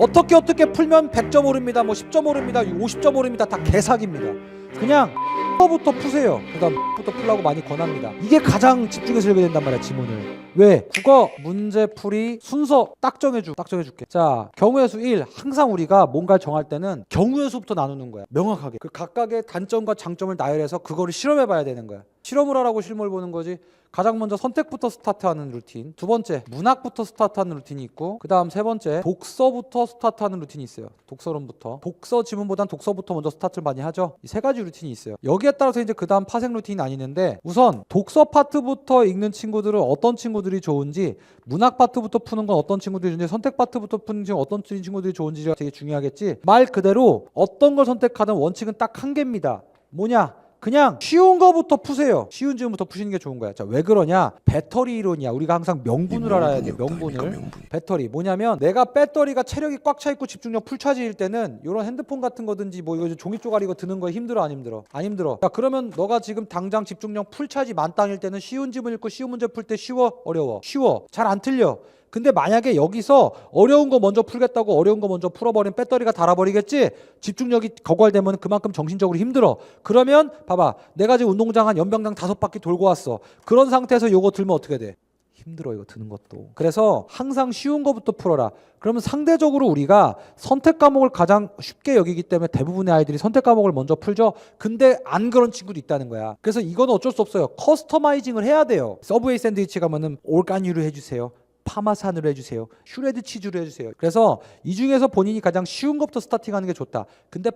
어떻게 풀면 100점 오릅니다. 뭐 10점 오릅니다. 50점 오릅니다. 다 개사기입니다. 그냥 부터 푸세요. 그다음 부터 풀라고 많이 권합니다. 이게 가장 집중해서 읽어야 된단 말이야, 지문을. 왜? 국어 문제풀이 순서 딱 정해줄게. 자, 경우의 수 1. 항상 우리가 뭔가를 정할 때는 경우의 수부터 나누는 거야. 명확하게. 그 각각의 단점과 장점을 나열해서 그거를 실험해 봐야 되는 거야. 실험을 하라고 실물 보는 거지. 가장 먼저 선택부터 스타트하는 루틴, 두 번째 문학부터 스타트하는 루틴이 있고, 그 다음 세 번째 독서부터 스타트하는 루틴이 있어요. 독서론부터. 독서 지문보단 독서부터 먼저 스타트를 많이 하죠. 이 세 가지 루틴이 있어요. 여기에 따라서 이제 그 다음 파생 루틴이 나뉘는데, 우선 독서 파트부터 읽는 친구들은 어떤 친구들이 좋은지, 문학 파트부터 푸는 건 어떤 친구들이 좋은지, 선택 파트부터 푸는 건 어떤 친구들이 좋은지가 되게 중요하겠지. 말 그대로 어떤 걸 선택하든 원칙은 딱 한 개입니다. 뭐냐? 그냥 쉬운 거부터 푸세요. 쉬운 지문부터 푸시는 게 좋은 거야. 자, 왜 그러냐? 배터리 이론이야. 우리가 항상 명분을 알아야 돼. 명분을. 배터리. 뭐냐면 내가 배터리가 체력이 꽉 차 있고 집중력 풀차지일 때는 이런 핸드폰 같은 거든지 뭐 이거 종이 쪼가리 이거 드는 거 힘들어, 안 힘들어? 안 힘들어. 자, 그러면 너가 지금 당장 집중력 풀차지 만땅일 때는 쉬운 지문 읽고 쉬운 문제 풀 때 쉬워? 어려워? 쉬워. 잘 안 틀려. 근데 만약에 여기서 어려운 거 먼저 풀겠다고 어려운 거 먼저 풀어버리면 배터리가 닳아버리겠지. 집중력이 고갈되면 그만큼 정신적으로 힘들어. 그러면 봐봐, 내가 지금 운동장 한 연병장 5바퀴 돌고 왔어. 그런 상태에서 요거 들면 어떻게 돼? 힘들어, 이거 드는 것도. 그래서 항상 쉬운 거부터 풀어라. 그러면 상대적으로 우리가 선택 과목을 가장 쉽게 여기기 때문에 대부분의 아이들이 선택 과목을 먼저 풀죠. 근데 안 그런 친구도 있다는 거야. 그래서 이건 어쩔 수 없어요. 커스터마이징을 해야 돼요. 서브웨이 샌드위치 가면은 올가니로 해주세요, 파마산으로 해주세요, 슈레드 치즈로 해주세요. 그래서 이 중에서 본인이 가장 쉬운 것부터 스타팅하는 게 좋다. 근데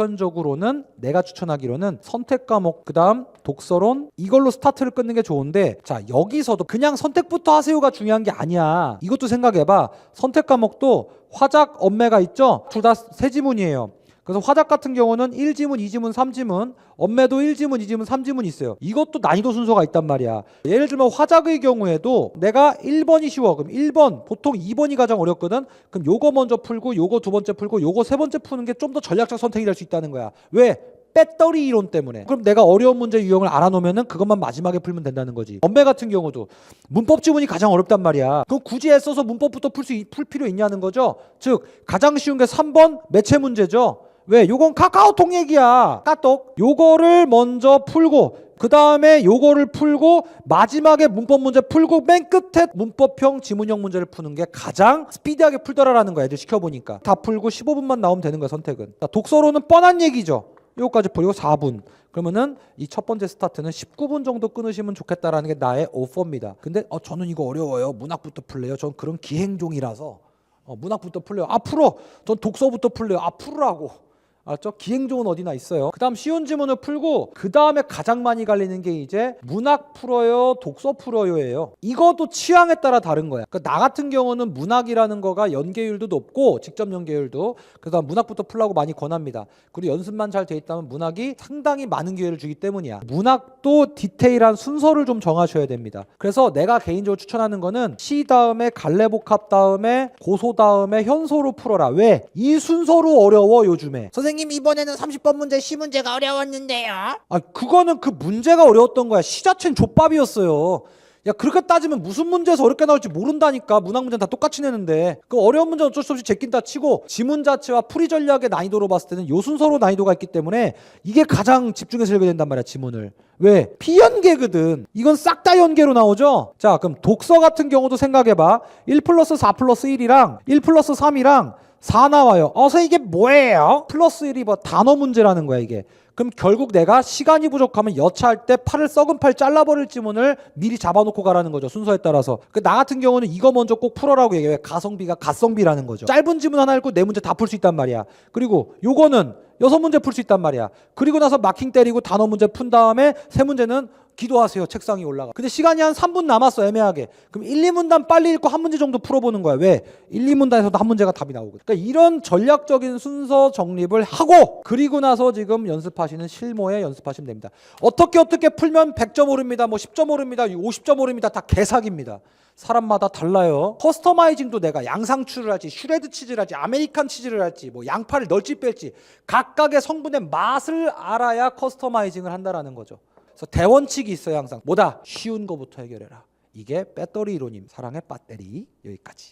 보편적으로는 내가 추천하기로는 선택 과목, 그 다음 독서론, 이걸로 스타트를 끊는 게 좋은데, 자, 여기서도 그냥 선택부터 하세요가 중요한 게 아니야. 이것도 생각해봐. 선택 과목도 화작, 엄매가 있죠. 둘 다 세 지문이에요. 그래서 화작 같은 경우는 1지문, 2지문, 3지문, 엄매도 1지문, 2지문, 3지문 있어요. 이것도 난이도 순서가 있단 말이야. 예를 들면 화작의 경우에도 내가 1번이 쉬워. 그럼 1번, 보통 2번이 가장 어렵거든. 그럼 요거 먼저 풀고 요거 두 번째 풀고 요거 세 번째 푸는 게 좀 더 전략적 선택이 될 수 있다는 거야. 왜? 배터리 이론 때문에. 그럼 내가 어려운 문제 유형을 알아놓으면은 그것만 마지막에 풀면 된다는 거지. 엄매 같은 경우도 문법 지문이 가장 어렵단 말이야. 그럼 굳이 애써서 문법부터 풀 필요 있냐는 거죠. 즉 가장 쉬운 게 3번 매체 문제죠. 왜? 요건 카카오톡 얘기야. 까똑. 요거를 먼저 풀고 그 다음에 요거를 풀고 마지막에 문법 문제 풀고 맨 끝에 문법형 지문형 문제를 푸는 게 가장 스피디하게 풀더라라는 거야. 애들 시켜보니까. 다 풀고 15분만 나오면 되는 거야, 선택은. 자, 독서로는 뻔한 얘기죠. 요거까지 풀고 4분. 그러면은 이 첫 번째 스타트는 19분 정도 끊으시면 좋겠다라는 게 나의 오퍼입니다. 근데 저는 이거 어려워요. 문학부터 풀래요. 전 그런 기행종이라서 문학부터 풀래요. 아, 풀어. 전 독서부터 풀래요. 아, 풀으라고. 알았죠? 기행종은 어디나 있어요. 그 다음 쉬운 지문을 풀고 그 다음에 가장 많이 갈리는 게 이제 문학 풀어요, 독서 풀어요예요. 이것도 취향에 따라 다른 거야. 그러니까 나 같은 경우는 문학이라는 거가 연계율도 높고 직접 연계율도, 그래서 문학부터 풀라고 많이 권합니다. 그리고 연습만 잘 돼 있다면 문학이 상당히 많은 기회를 주기 때문이야. 문학도 디테일한 순서를 좀 정하셔야 됩니다. 그래서 내가 개인적으로 추천하는 거는 시 다음에 갈래복합 다음에 고소 다음에 현소로 풀어라. 왜? 이 순서로 어려워 요즘에. 선생님, 이번에는 30번 문제 시 문제가 어려웠는데요. 아, 그거는 그 문제가 어려웠던 거야. 시 자체는 족밥이었어요. 야, 그렇게 따지면 무슨 문제에서 어렵게 나올지 모른다니까. 문학 문제는 다 똑같이 내는데. 그 어려운 문제는 어쩔 수 없이 제낀다 치고 지문 자체와 풀이 전략의 난이도로 봤을 때는 요 순서로 난이도가 있기 때문에 이게 가장 집중해서 읽어야 된단 말이야, 지문을. 왜? 비연계거든. 이건 싹 다 연계로 나오죠. 자, 그럼 독서 같은 경우도 생각해봐. 1 플러스 4 플러스 1이랑 1 플러스 3이랑 4 나와요. 선생님 이게 뭐예요? 플러스 1이 뭐 단어 문제라는 거야, 이게. 그럼 결국 내가 시간이 부족하면 여차할 때 팔을 썩은 팔 잘라버릴 지문을 미리 잡아놓고 가라는 거죠, 순서에 따라서. 나 같은 경우는 이거 먼저 꼭 풀어라고 얘기해요. 가성비가 갓성비라는 거죠. 짧은 지문 하나 읽고 네 문제 다 풀 수 있단 말이야. 그리고 요거는 6문제 풀 수 있단 말이야. 그리고 나서 마킹 때리고 단어 문제 푼 다음에 세 문제는 기도하세요. 책상이 올라가. 근데 시간이 한 3분 남았어, 애매하게. 그럼 1, 2문단 빨리 읽고 한 문제 정도 풀어보는 거야. 왜? 1, 2문단에서도 한 문제가 답이 나오거든. 그러니까 이런 전략적인 순서 정립을 하고 그리고 나서 지금 연습하시는 실무에 연습하시면 됩니다. 어떻게 풀면 100점 오릅니다. 뭐 10점 오릅니다. 50점 오릅니다. 다 개사기입니다. 사람마다 달라요. 커스터마이징도 내가 양상추를 할지 슈레드 치즈를 할지 아메리칸 치즈를 할지 뭐 양파를 넣을지 뺄지 각각의 성분의 맛을 알아야 커스터마이징을 한다라는 거죠. 그래서 대원칙이 있어요. 항상 뭐다? 쉬운 거부터 해결해라. 이게 배터리 이론입니다. 사랑의 배터리. 여기까지.